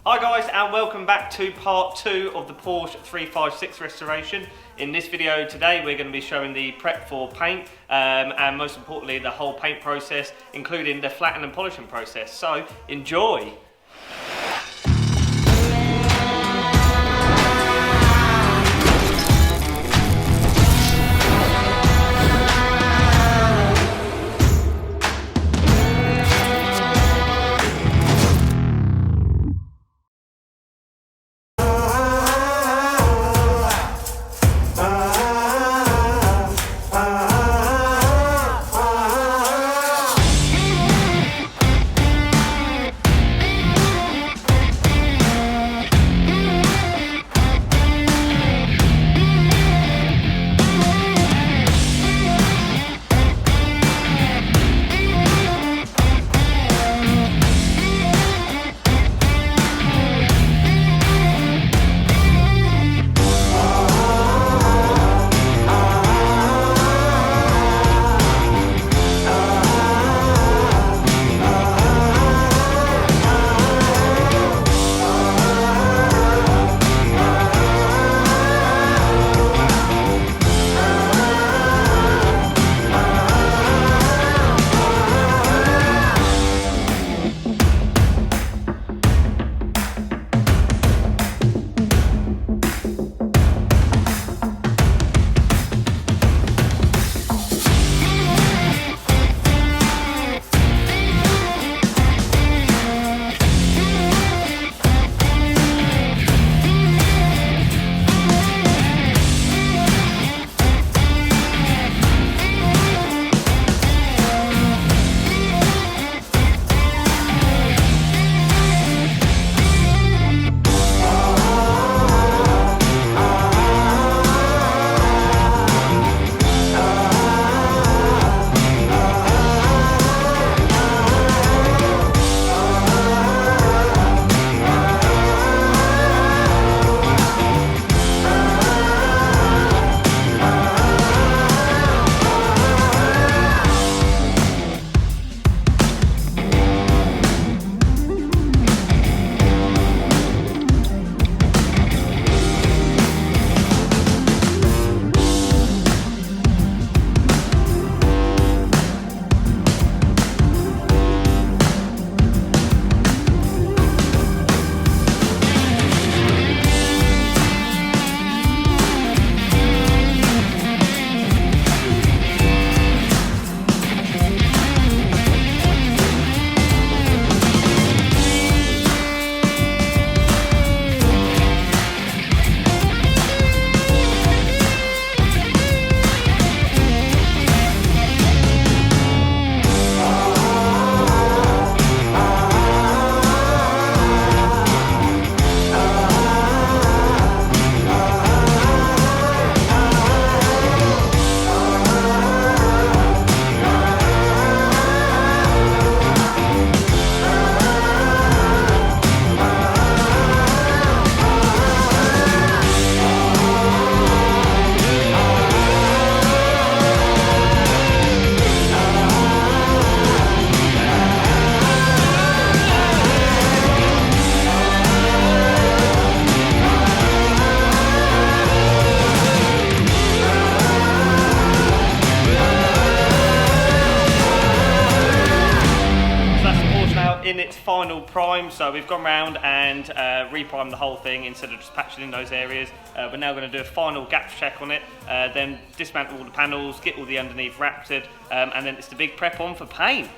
Hi guys, and welcome back to part 2 of the Porsche 356 restoration. In this video today we're going to be showing the prep for paint and most importantly the whole paint process, including the flatten and polishing process. So enjoy! In its final prime, so we've gone round and reprimed the whole thing instead of just patching in those areas. We're now going to do a final gap check on it, then dismantle all the panels, get all the underneath wrapped, and then it's the big prep on for paint.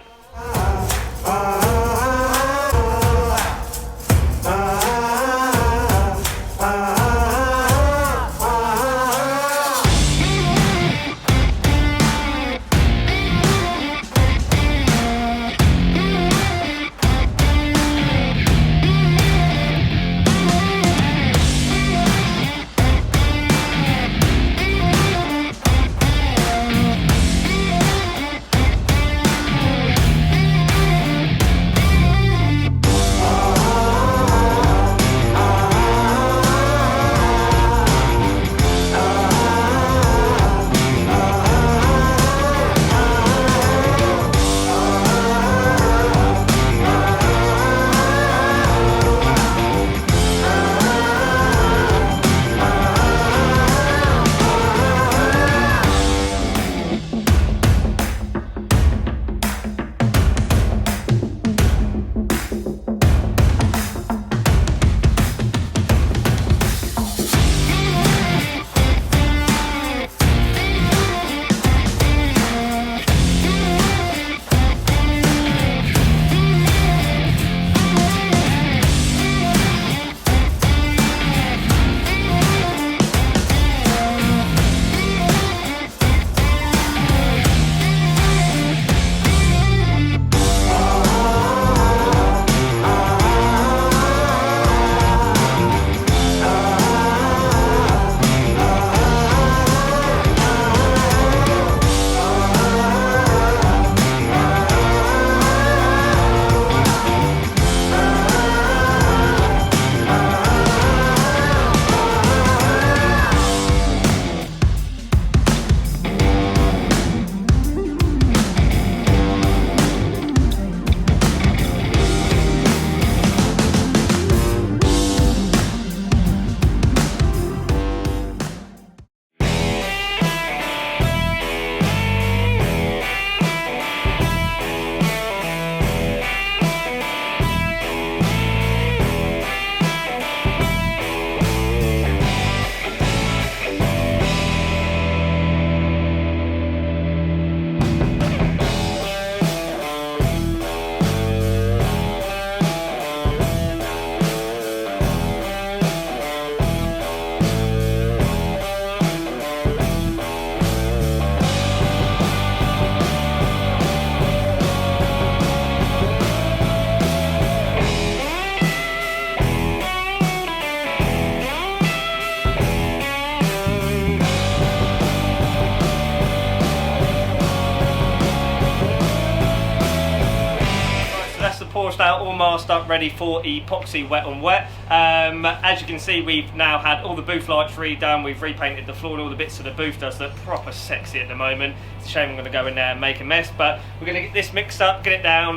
Porsche now all masked up, ready for epoxy wet on wet. As you can see, we've now had all the booth lights redone, we've repainted the floor, and all the bits of the booth does look proper sexy at the moment. It's a shame I'm going to go in there and make a mess, but we're going to get this mixed up, get it down,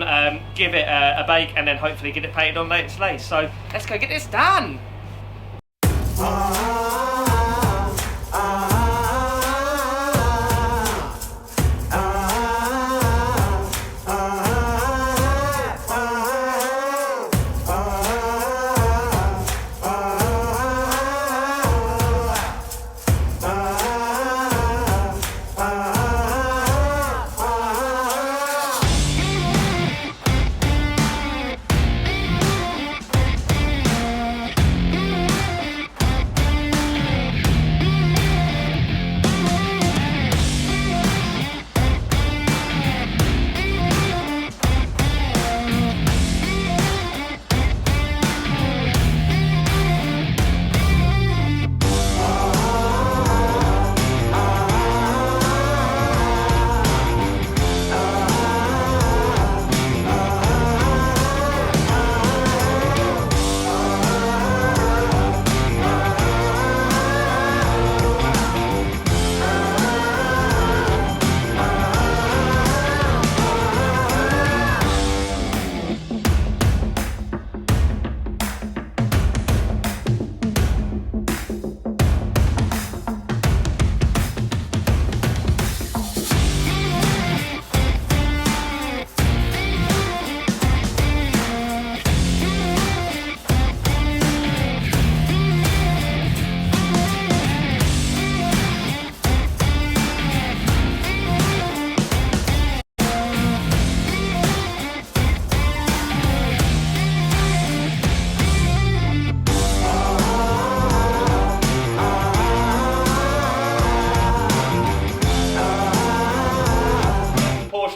give it a bake, and then hopefully get it painted on later today. So let's go get this done.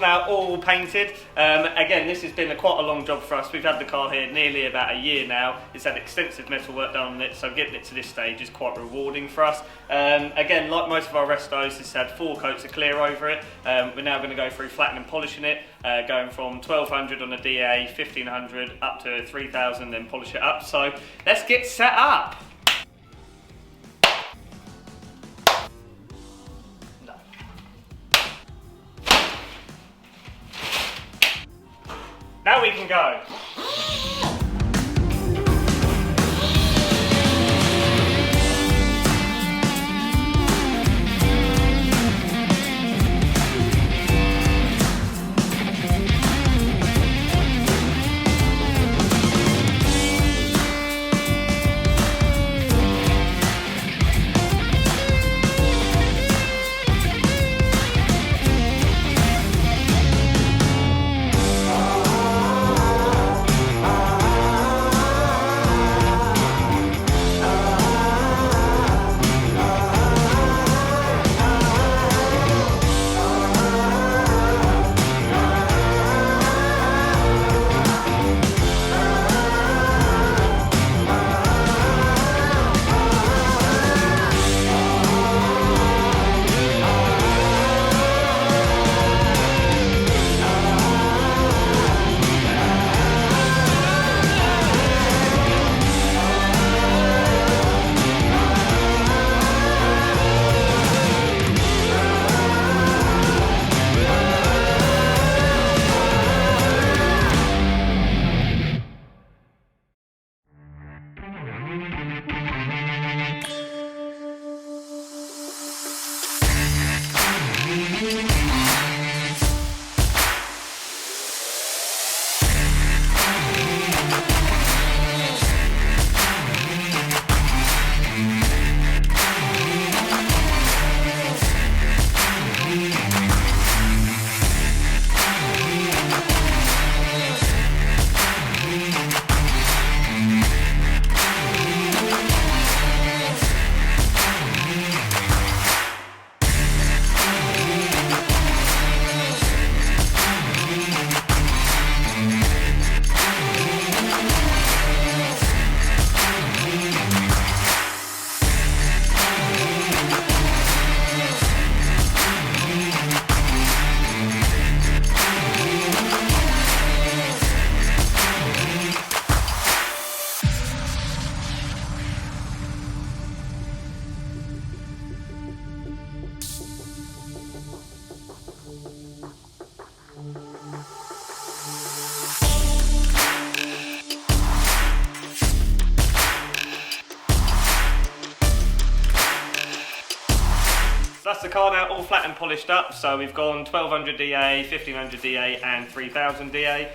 Now all painted. Again, this has been quite a long job for us. We've had the car here nearly about a year now. It's had extensive metal work done on it, so getting it to this stage is quite rewarding for us. Again, like most of our restos, it's had 4 coats of clear over it. We're now going to go through flattening and polishing it, going from 1200 on a DA, 1500 up to 3000, then polish it up. So let's get set up. Now we can go. So that's the car now, all flat and polished up. So we've gone 1200 DA, 1500 DA and 3000 DA.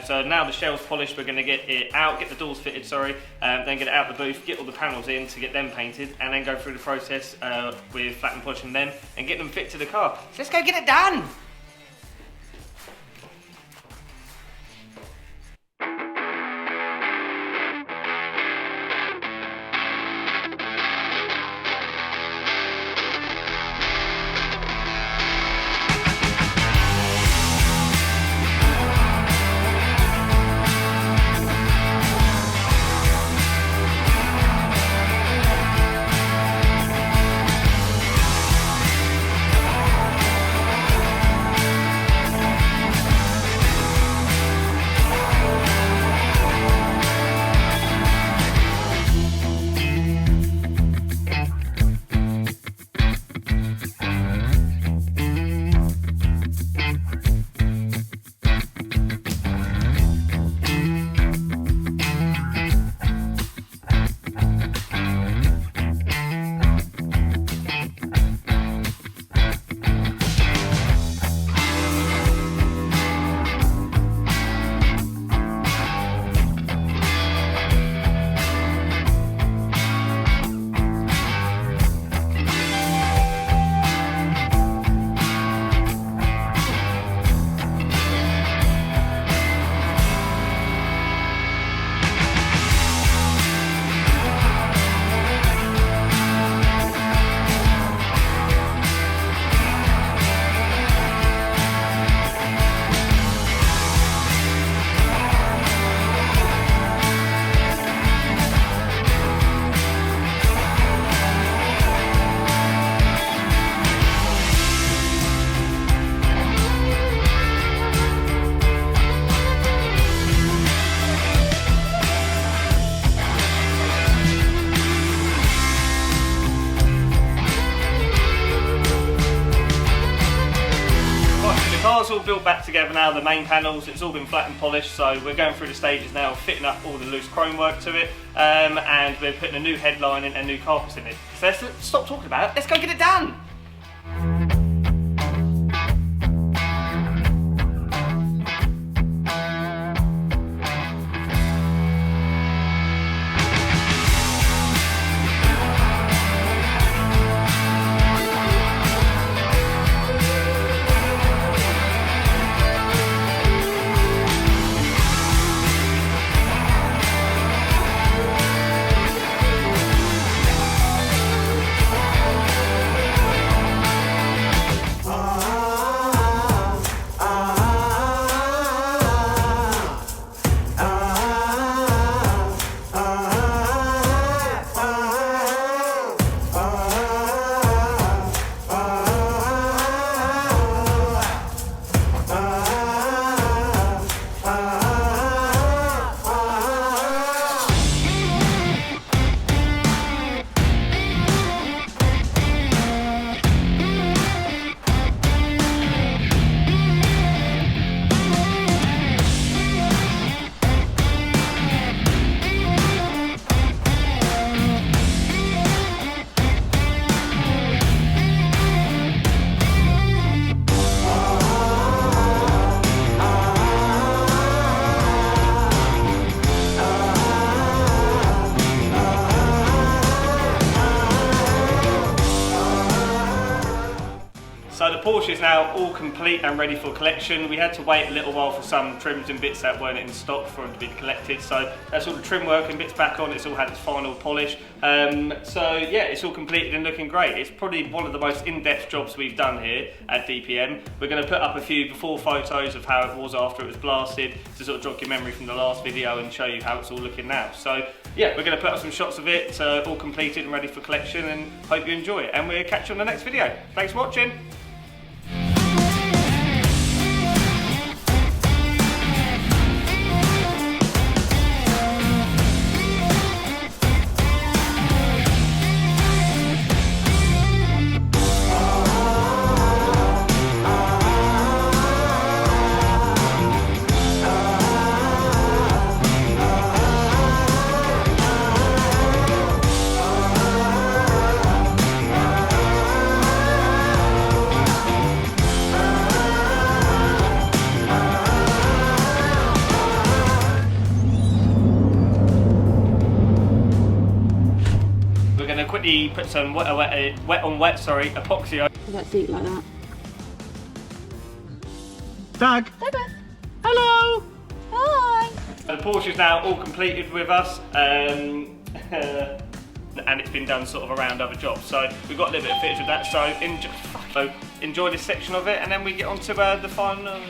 So now the shell's polished, we're going to get it out, get the doors fitted, then get it out the booth, get all the panels in to get them painted, and then go through the process with flat and polishing them and get them fit to the car. So let's go get it done! Car's all built back together now, the main panels, it's all been flat and polished, so we're going through the stages now of fitting up all the loose chrome work to it, and we're putting a new headline in and new carpets in it. So let's stop talking about it, let's go get it done! So the Porsche is now all complete and ready for collection. We had to wait a little while for some trims and bits that weren't in stock for them to be collected. So that's all the trim work and bits back on. It's all had its final polish. So yeah, it's all completed and looking great. It's probably one of the most in-depth jobs we've done here at DPM. We're going to put up a few before photos of how it was after it was blasted to sort of jog your memory from the last video and show you how it's all looking now. So yeah, we're going to put up some shots of it, all completed and ready for collection, and hope you enjoy it. And we'll catch you on the next video. Thanks for watching. quickly put some wet on wet, epoxy over. That seat like that. Doug. Douglas. Hello. Hi. The Porsche is now all completed with us, and it's been done sort of around other jobs. So we've got a little bit of footage of that. So enjoy this section of it, and then we get on to the final.